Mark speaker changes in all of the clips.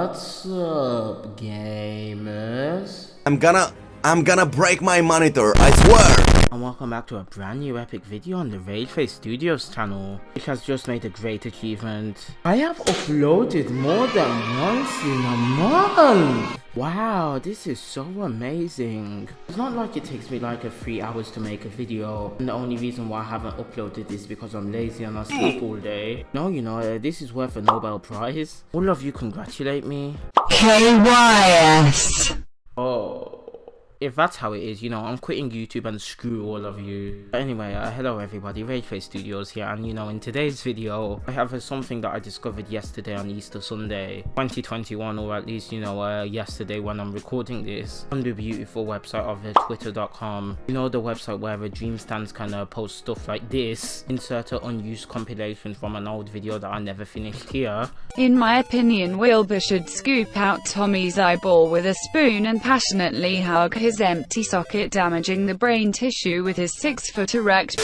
Speaker 1: What's up, gamers?
Speaker 2: I'm gonna break my monitor, I swear!
Speaker 1: And welcome back to a brand new epic video on the Rageface Studios channel, which has just made a great achievement. I have uploaded more than once in a month! Wow, this is so amazing. It's not like it takes me like 3 hours to make a video, and the only reason why I haven't uploaded is because I'm lazy and I sleep all day. No, you know, this is worth a Nobel Prize. All of you congratulate me.
Speaker 3: KYS.
Speaker 1: Oh. If that's how it is, you know, I'm quitting YouTube and screw all of you. But anyway, hello everybody, Rageface Studios here, and you know, in today's video, I have something that I discovered yesterday on Easter Sunday, 2021, or at least, you know, yesterday when I'm recording this, on the beautiful website of twitter.com. You know, the website where dream stands can post stuff like this, insert an unused compilation from an old video that I never finished here.
Speaker 3: In my opinion, Wilbur should scoop out Tommy's eyeball with a spoon and passionately hug his empty socket, damaging the brain tissue with his 6-foot erect.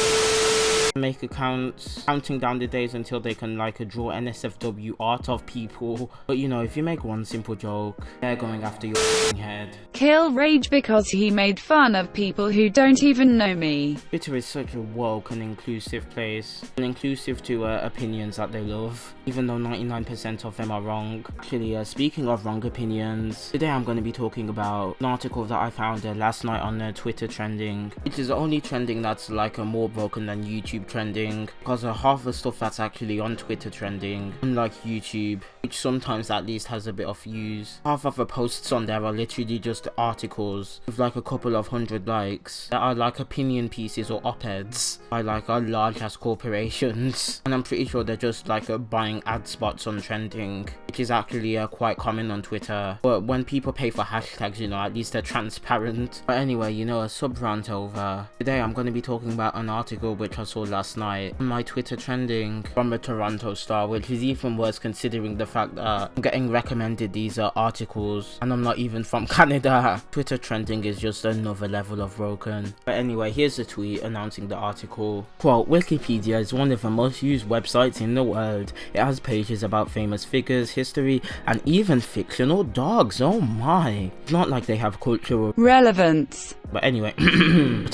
Speaker 1: Make accounts counting down the days until they can like draw NSFW art of people. But you know, if you make one simple joke, they're going after your head.
Speaker 3: Kill Rage because he made fun of people who don't even know me.
Speaker 1: Twitter is such a woke and inclusive place, and inclusive to opinions that they love, even though 99% of them are wrong. Actually, speaking of wrong opinions, today I'm going to be talking about an article that I found last night on Twitter trending. It is only trending that's like more broken than YouTube trending, because half the stuff that's actually on Twitter trending, unlike YouTube, which sometimes at least has a bit of views, half of the posts on there are literally just articles with like a couple of 100 likes that are like opinion pieces or op-eds by like large ass corporations, and I'm pretty sure they're just like buying ad spots on trending, which is actually quite common on Twitter. But when people pay for hashtags, you know, at least they're transparent. But anyway, you know, a sub rant over. Today I'm going to be talking about an article which I saw last night on my Twitter trending from the Toronto Star, which is even worse considering the fact that I'm getting recommended these articles and I'm not even from Canada. Twitter trending is just another level of broken. But anyway, here's the tweet announcing the article. Quote, Wikipedia is one of the most used websites in the world. It has pages about famous figures, history, and even fictional dogs. Oh my. It's not like they have cultural
Speaker 3: relevance.
Speaker 1: But anyway,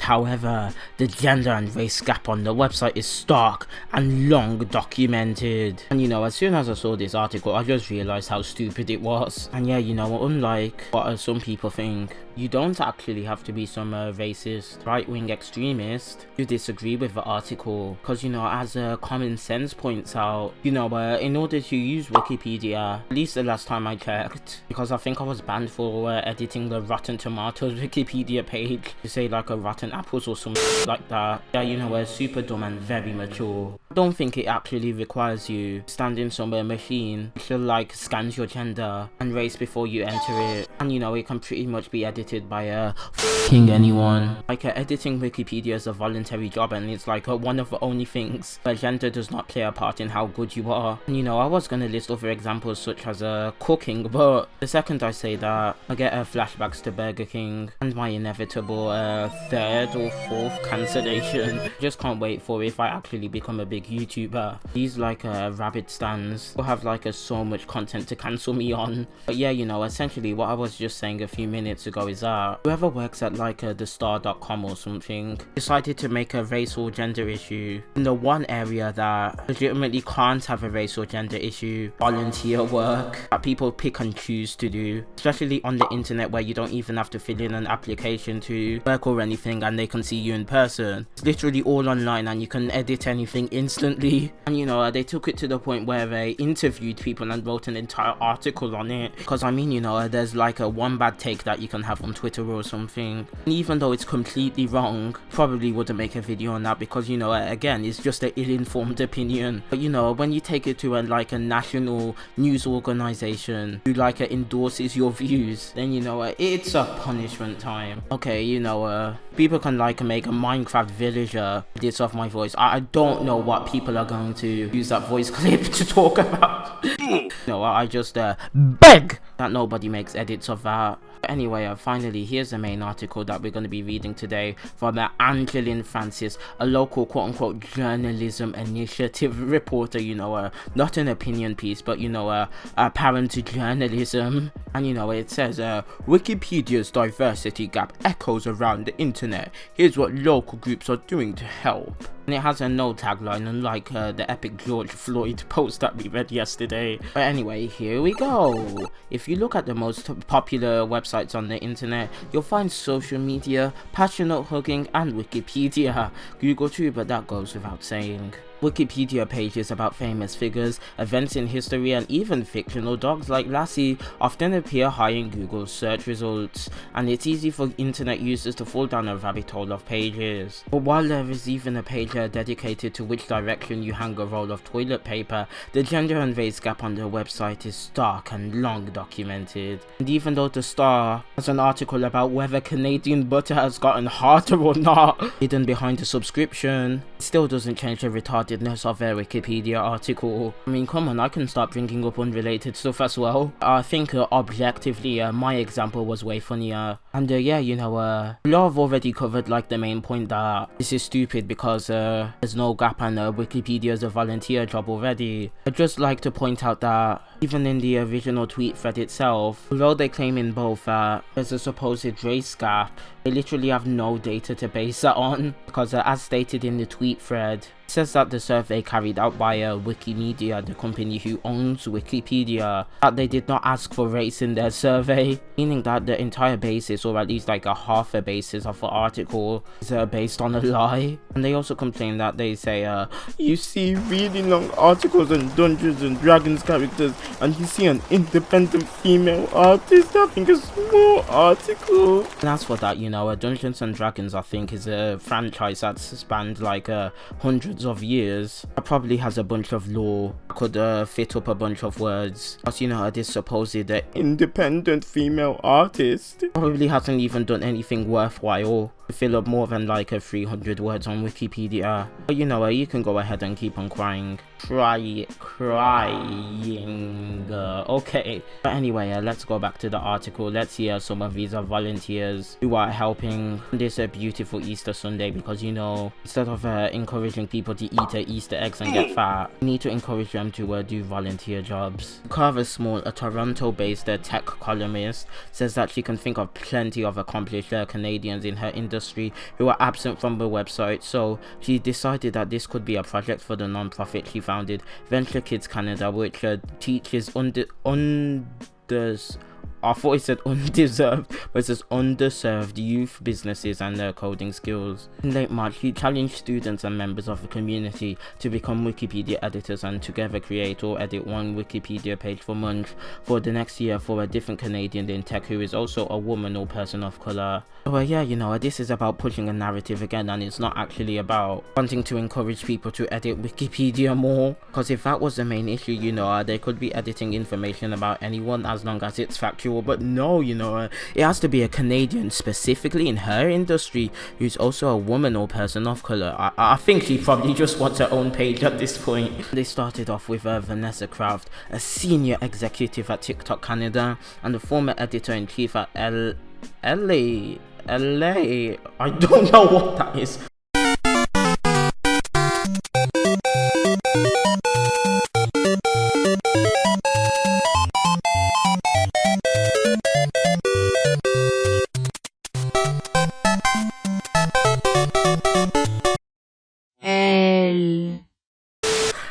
Speaker 1: however, the gender and race gap on the website is stark and long documented. And you know, as soon as I saw this article, I just realized how stupid it was. And yeah, you know, unlike what some people think, you don't actually have to be some racist, right-wing extremist to disagree with the article. Because, you know, as common sense points out, you know, in order to use Wikipedia, at least the last time I checked, because I think I was banned for editing the Rotten Tomatoes Wikipedia page to say like a rotten apples or something like that. Yeah, you know, super dumb and very mature. I don't think it actually requires you to stand in some machine which like scans your gender and race before you enter it. And you know, it can pretty much be edited by anyone. Like editing Wikipedia is a voluntary job, and it's like one of the only things where gender does not play a part in how good you are. And you know, I was gonna list other examples such as cooking, but the second I say that, I get flashbacks to Burger King and my inevitable 3rd or 4th cancellation. Just can't wait for if I actually become a big YouTuber. These like rabbit stands will have like so much content to cancel me on. But yeah, you know, essentially what I was just saying a few minutes ago is that whoever works at like thestar.com or something decided to make a race or gender issue in the one area that legitimately can't have a race or gender issue: volunteer work that people pick and choose to do, especially on the internet where you don't even have to fill in an application to work or anything and they can see you in person. It's literally all online and you can edit anything instantly. And you know, they took it to the point where they interviewed people and wrote an entire article on it, because I mean, you know, there's like a one bad take that you can have on Twitter or something, and even though it's completely wrong, probably wouldn't make a video on that because, you know, again, it's just an ill-informed opinion. But you know, when you take it to like a national news organization who like endorses your views, then you know, it's a punishment time. Okay, you know, people can like make a Minecraft villager edits of my voice. I don't know what people are going to use that voice clip to talk about. No, I just beg that nobody makes edits of that. Anyway, finally, here's the main article that we're going to be reading today from Angelyn Francis, a local quote-unquote journalism initiative reporter, you know, not an opinion piece, but, you know, apparent journalism. And, you know, it says, Wikipedia's diversity gap echoes around the internet. Here's what local groups are doing to help. And it has a no tagline, unlike the epic George Floyd post that we read yesterday. But anyway, here we go. If you look at the most popular websites on the internet, you'll find social media, passionate hugging, and Wikipedia. Google too, but that goes without saying. Wikipedia pages about famous figures, events in history, and even fictional dogs like Lassie often appear high in Google's search results, and it's easy for internet users to fall down a rabbit hole of pages. But while there is even a page dedicated to which direction you hang a roll of toilet paper, the gender and race gap on the website is stark and long documented. And even though the Star has an article about whether Canadian butter has gotten harder or not hidden behind the subscription, it still doesn't change the retardedness of a Wikipedia article. I mean, come on, I can start bringing up unrelated stuff as well. I think objectively my example was way funnier. And yeah, you know, I've already covered like the main point that this is stupid because there's no gap and Wikipedia is a volunteer job already. I'd just like to point out that even in the original tweet thread itself, although they claim in both there's a supposed race gap, they literally have no data to base that on, because as stated in the tweet thread, it says that the survey carried out by Wikimedia, the company who owns Wikipedia, that they did not ask for race in their survey, meaning that the entire basis, or at least like a half a basis of the article, is based on a lie. And they also complain that they say, you see really long articles on Dungeons and Dragons characters, and you see an independent female artist having a small article. And as for that, you know, Dungeons and Dragons, I think, is a franchise that's spanned like hundreds of years. It probably has a bunch of lore, could fit up a bunch of words. But you know, this supposed independent female artist probably hasn't even done anything worthwhile to fill up more than like 300 words on Wikipedia. But you know, you can go ahead and keep on crying. Crying. Okay. But anyway, let's go back to the article. Let's hear some of these volunteers who are helping this beautiful Easter Sunday, because you know, instead of encouraging people to eat Easter eggs and get fat, we need to encourage them to do volunteer jobs. Carver Small, a Toronto-based tech columnist, says that she can think of plenty of accomplished Canadians in her industry who are absent from the website, so she decided that this could be a project for the non-profit she founded, Venture Kids Canada, which teaches I thought it said undeserved, but it says underserved youth businesses and their coding skills. In late March, he challenged students and members of the community to become Wikipedia editors and together create or edit one Wikipedia page per month for the next year for a different Canadian in tech who is also a woman or person of color. So yeah, you know, this is about pushing a narrative again, and it's not actually about wanting to encourage people to edit Wikipedia more, because if that was the main issue, you know, they could be editing information about anyone as long as it's factual. But no, you know, it has to be a Canadian, specifically in her industry, who's also a woman or person of color. I think she probably just wants her own page at this point. They started off with Vanessa Kraft, a senior executive at TikTok Canada and the former editor-in-chief at LA. I don't know what that is.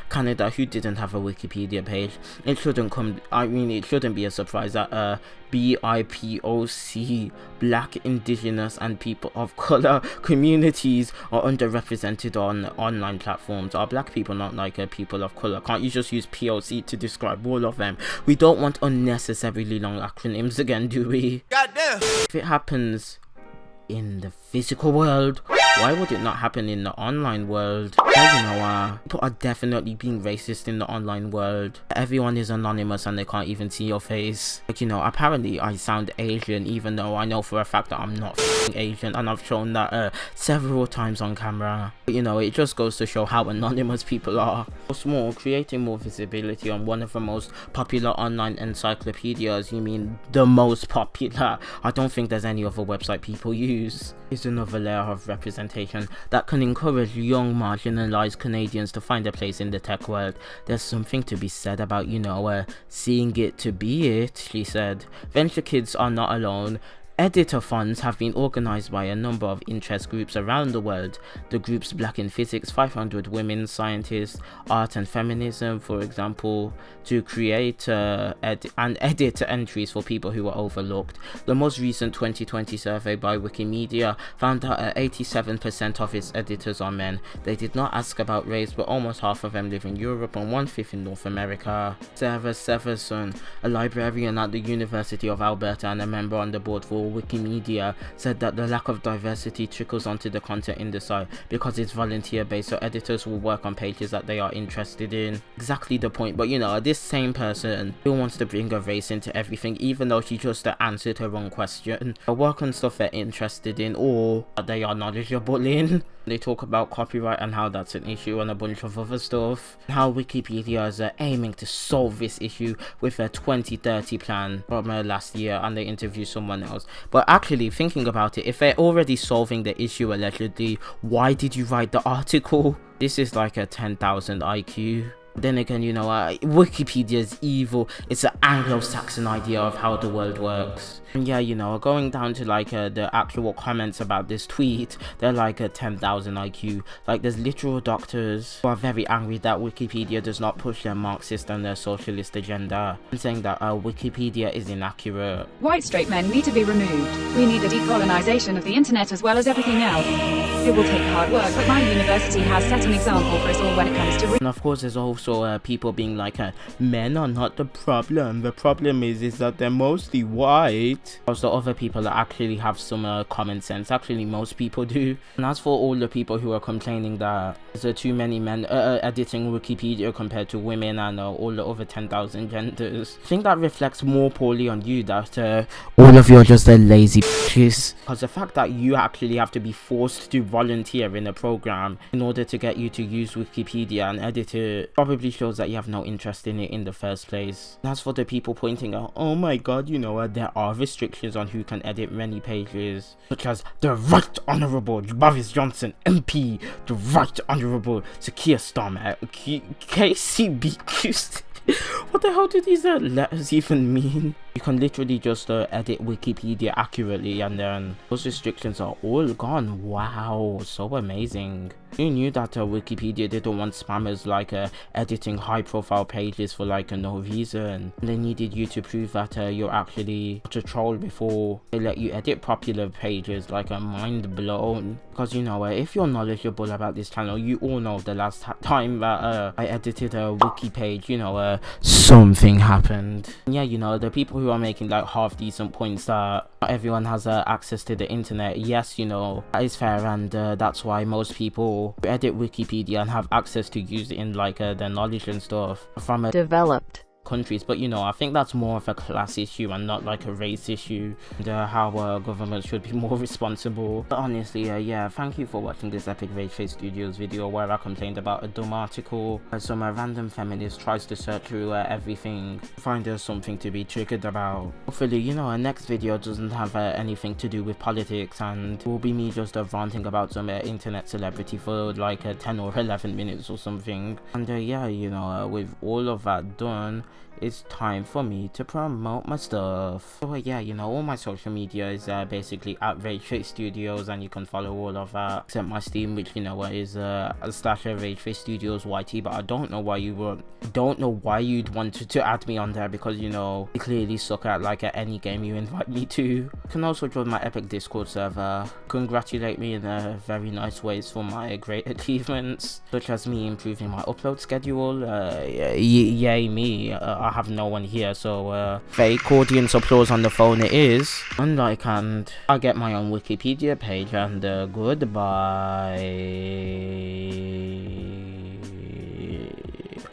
Speaker 1: Canada, who didn't have a Wikipedia page. It shouldn't be a surprise that BIPOC, Black, Indigenous and people of color communities are underrepresented on online platforms. Are Black people not like people of color? Can't you just use POC to describe all of them? We don't want unnecessarily long acronyms again, do we?
Speaker 2: Goddamn.
Speaker 1: If it happens in the physical world, why would it not happen in the online world? Well, people are definitely being racist in the online world. Everyone is anonymous and they can't even see your face. Like, apparently I sound Asian, even though I know for a fact that I'm not Asian, and I've shown that several times on camera. But, it just goes to show how anonymous people are. What's more, creating more visibility on one of the most popular online encyclopedias, you mean the most popular, I don't think there's any other website people use, is another layer of representation that can encourage young marginalized Canadians to find a place in the tech world. There's something to be said about, seeing it to be it, she said. Venture kids are not alone. Editor funds have been organized by a number of interest groups around the world. The groups Black in Physics, 500 Women Scientists, Art and Feminism, for example, to create and edit entries for people who are overlooked. The most recent 2020 survey by Wikimedia found that 87% of its editors are men. They did not ask about race, but almost half of them live in Europe and 1/5 in North America. Sarah Severson, a librarian at the University of Alberta and a member on the board for Wikimedia, said that the lack of diversity trickles onto the content in the site because it's volunteer based, so editors will work on pages that they are interested in. Exactly the point, but this same person who wants to bring a race into everything, even though she just answered her own question, work on stuff they're interested in or that they are knowledgeable in. They talk about copyright and how that's an issue and a bunch of other stuff. How Wikipedia is aiming to solve this issue with a 2030 plan from last year, and they interview someone else. But actually, thinking about it, if they're already solving the issue allegedly, why did you write the article? This is like a 10,000 IQ. Then again, Wikipedia is evil. It's an Anglo-Saxon idea of how the world works. And yeah, going down to the actual comments about this tweet, they're like a 10,000 IQ. Like, there's literal doctors who are very angry that Wikipedia does not push their Marxist and their socialist agenda, and saying that Wikipedia is inaccurate.
Speaker 3: White straight men need to be removed. We need a decolonization of the internet as well as everything else. It will take hard work, but my university has set an example for us all when it comes to...
Speaker 1: And of course, there's also people being like, men are not the problem. The problem is that they're mostly white. Also, other people that actually have some common sense. Actually, most people do. And as for all the people who are complaining that there's too many men editing Wikipedia compared to women and all the other 10,000 genders, I think that reflects more poorly on you, that all of you are just lazy bitches. Because the fact that you actually have to be forced to volunteer in a program in order to get you to use Wikipedia and edit it probably shows that you have no interest in it in the first place. And as for the people pointing out, oh my god, there are restrictions on who can edit many pages, such as the Right Honourable Boris Johnson MP, the Right Honourable Sir Keir Starmer, KCBQ. What the hell do these letters even mean? You can literally just edit Wikipedia accurately, and then those restrictions are all gone. Wow, so amazing. You knew that Wikipedia didn't want spammers editing high profile pages for no reason. They needed you to prove that you're actually a troll before they let you edit popular pages. Mind blown. Because if you're knowledgeable about this channel, you all know the last time that I edited a wiki page, something happened. And yeah, the people who are making half decent points that not everyone has access to the internet, yes, that is fair, and that's why most people who edit Wikipedia and have access to use it in their knowledge and stuff from a
Speaker 3: developed
Speaker 1: countries. But I think that's more of a class issue and not a race issue, and how government should be more responsible. But honestly, yeah, thank you for watching this epic Rageface Studios video where I complained about a dumb article. Some random feminist tries to search through everything, find something to be triggered about. Hopefully, a next video doesn't have anything to do with politics, and will be me just ranting about some internet celebrity for 10 or 11 minutes or something. And yeah, with all of that done, it's time for me to promote my stuff. So yeah, all my social media is basically at Rageface Studios, and you can follow all of that except my Steam, which is /Rageface Studios YT. But I don't know why you'd want to add me on there, because you clearly suck at any game you invite me to. You can also join my epic Discord server, congratulate me in very nice ways for my great achievements, such as me improving my upload schedule. Yay me. I have no one here, so fake audience applause on the phone it is. And I can't. I'll get my own Wikipedia page, and goodbye.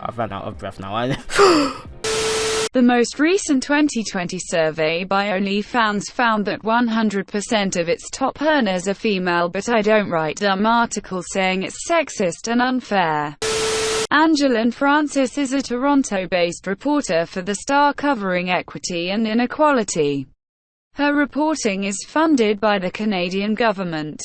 Speaker 1: I've run out of breath now.
Speaker 3: The most recent 2020 survey by OnlyFans found that 100% of its top earners are female, but I don't write dumb articles saying it's sexist and unfair. Angelyn Francis is a Toronto-based reporter for The Star covering equity and inequality. Her reporting is funded by the Canadian government.